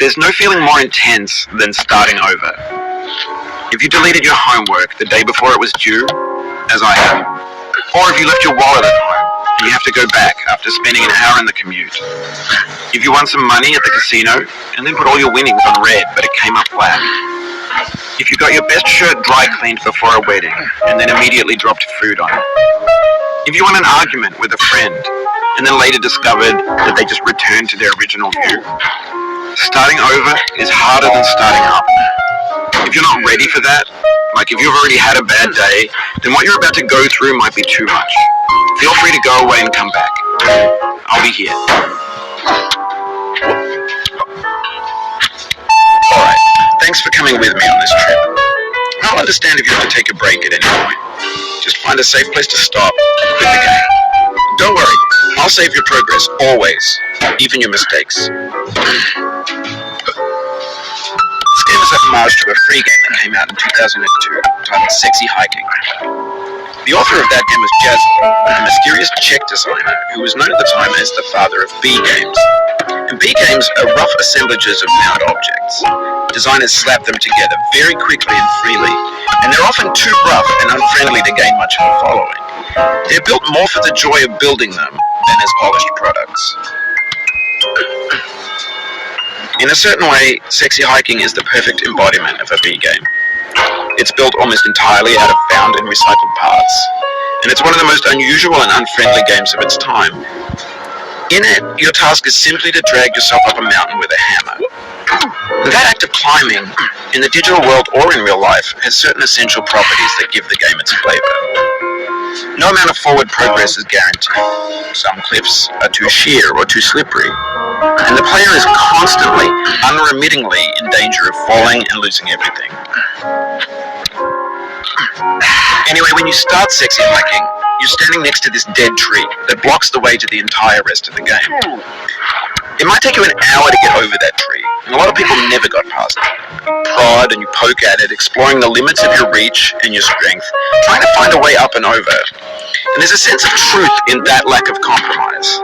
There's no feeling more intense than starting over. If you deleted your homework the day before it was due, as I have, or if you left your wallet at home and you have to go back after spending an hour in the commute. If you won some money at the casino and then put all your winnings on red but it came up flat. If you got your best shirt dry cleaned before a wedding and then immediately dropped food on it. If you won an argument with a friend and then later discovered that they just returned to their original view. Starting over is harder than starting up. If you're not ready for that, like if you've already had a bad day, then what you're about to go through might be too much. Feel free to go away and come back. I'll be here. Alright, thanks for coming with me on this trip. I'll understand if you have to take a break at any point. Just find a safe place to stop, quit the game. Don't worry, I'll save your progress, always, even your mistakes. This game is a homage to a free game that came out in 2002, titled Sexy Hiking. The author of that game was Jazzo, a mysterious Czech designer who was known at the time as the father of B games. And B games are rough assemblages of mount objects. Designers slap them together very quickly and freely, and they're often too rough and unfriendly to gain much of a following. They're built more for the joy of building them than as polished products. In a certain way, Sexy Hiking is the perfect embodiment of a B game. It's built almost entirely out of found and recycled parts, and it's one of the most unusual and unfriendly games of its time. In it, your task is simply to drag yourself up a mountain with a hammer. That act of climbing, in the digital world or in real life, has certain essential properties that give the game its flavor. No amount of forward progress is guaranteed. Some cliffs are too sheer or too slippery, and the player is constantly, unremittingly in danger of falling and losing everything. Anyway, when you start Sexy Hiking, you're standing next to this dead tree that blocks the way to the entire rest of the game. It might take you an hour to get over that tree, and a lot of people never got past it. Prod and you poke at it, exploring the limits of your reach and your strength, trying to find a way up and over. And there's a sense of truth in that lack of compromise.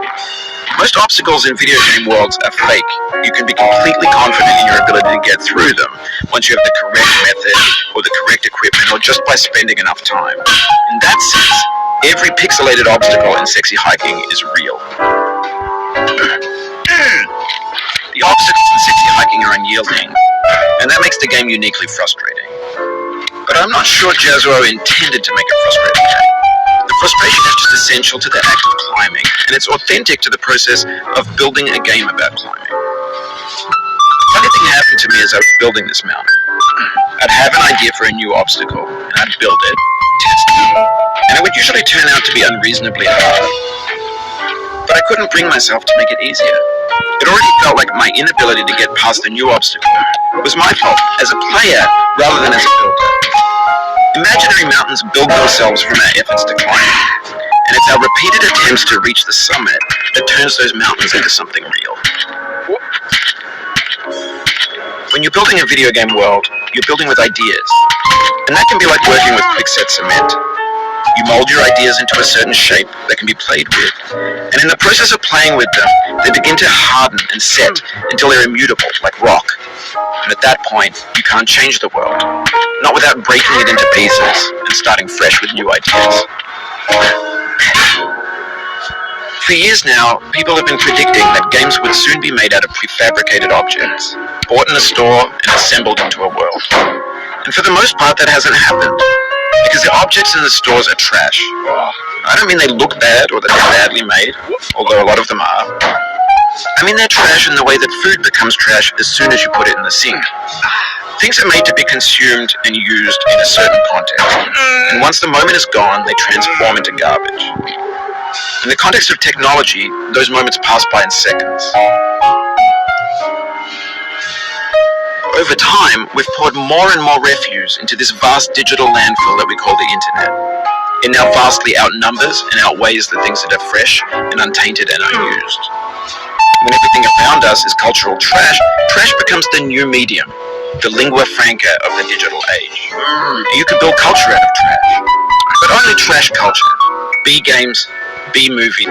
Most obstacles in video game worlds are fake. You can be completely confident in your ability to get through them once you have the correct method or the correct equipment or just by spending enough time. In that sense, every pixelated obstacle in Sexy Hiking is real. The obstacles in Sexy Hiking are unyielding, and that makes the game uniquely frustrating. But I'm not sure Jazzo intended to make a frustrating game. The frustration is just essential to the act of climbing, and it's authentic to the process of building a game about climbing. A funny thing happened to me as I was building this mountain. I'd have an idea for a new obstacle, and I'd build it, test it, and it would usually turn out to be unreasonably hard. But I couldn't bring myself to make it easier. It already felt like my inability to get past a new obstacle was my fault as a player rather than as a builder. Imaginary mountains build themselves from our efforts to climb, and it's our repeated attempts to reach the summit that turns those mountains into something real. When you're building a video game world, you're building with ideas, and that can be like working with quickset cement. You mold your ideas into a certain shape that can be played with, and in the process of playing with them, they begin to harden and set until they're immutable, like rock. And at that point, you can't change the world, not without breaking it into pieces and starting fresh with new ideas. For years now, people have been predicting that games would soon be made out of prefabricated objects, bought in a store and assembled into a world. And for the most part, that hasn't happened. Because the objects in the stores are trash. I don't mean they look bad or that they're badly made, although a lot of them are. I mean they're trash in the way that food becomes trash as soon as you put it in the sink. Things are made to be consumed and used in a certain context, and once the moment is gone, they transform into garbage. In the context of technology, those moments pass by in seconds. Over time, we've poured more and more refuse into this vast digital landfill that we call the internet. It now vastly outnumbers and outweighs the things that are fresh and untainted and unused. When everything around us is cultural trash, trash becomes the new medium, the lingua franca of the digital age. You can build culture out of trash, but only trash culture. B games, B movies,